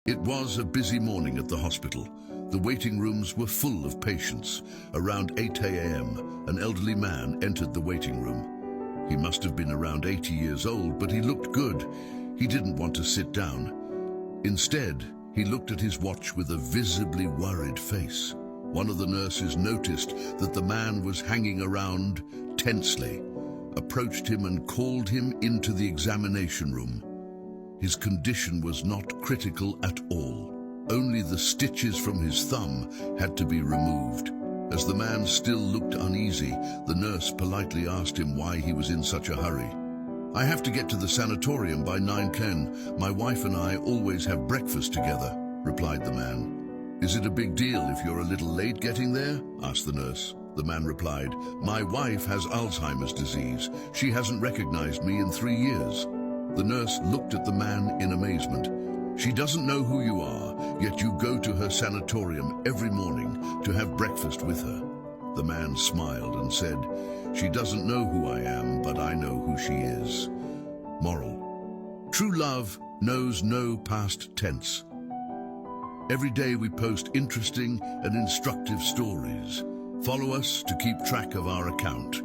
It was a busy morning at the hospital. The waiting rooms were full of patients. Around 8 a.m., an elderly man entered the waiting room. He must have been around 80 years old, but he looked good. He didn't want to sit down. Instead, he looked at his watch with a visibly worried face. One of the nurses noticed that the man was hanging around tensely, approached him and called him into the examination room. His condition was not critical at all. Only the stitches from his thumb had to be removed. As the man still looked uneasy, the nurse politely asked him why he was in such a hurry. "I have to get to the sanatorium by 9:10. My wife and I always have breakfast together," replied the man. "Is it a big deal if you're a little late getting there?" asked the nurse. The man replied, "My wife has Alzheimer's disease. She hasn't recognized me in 3 years." The nurse looked at the man in amazement. "She doesn't know who you are, yet you go to her sanatorium every morning to have breakfast with her." The man smiled and said, "She doesn't know who I am, but I know who she is." Moral: true love knows no past tense. Every day we post interesting and instructive stories. Follow us to keep track of our account.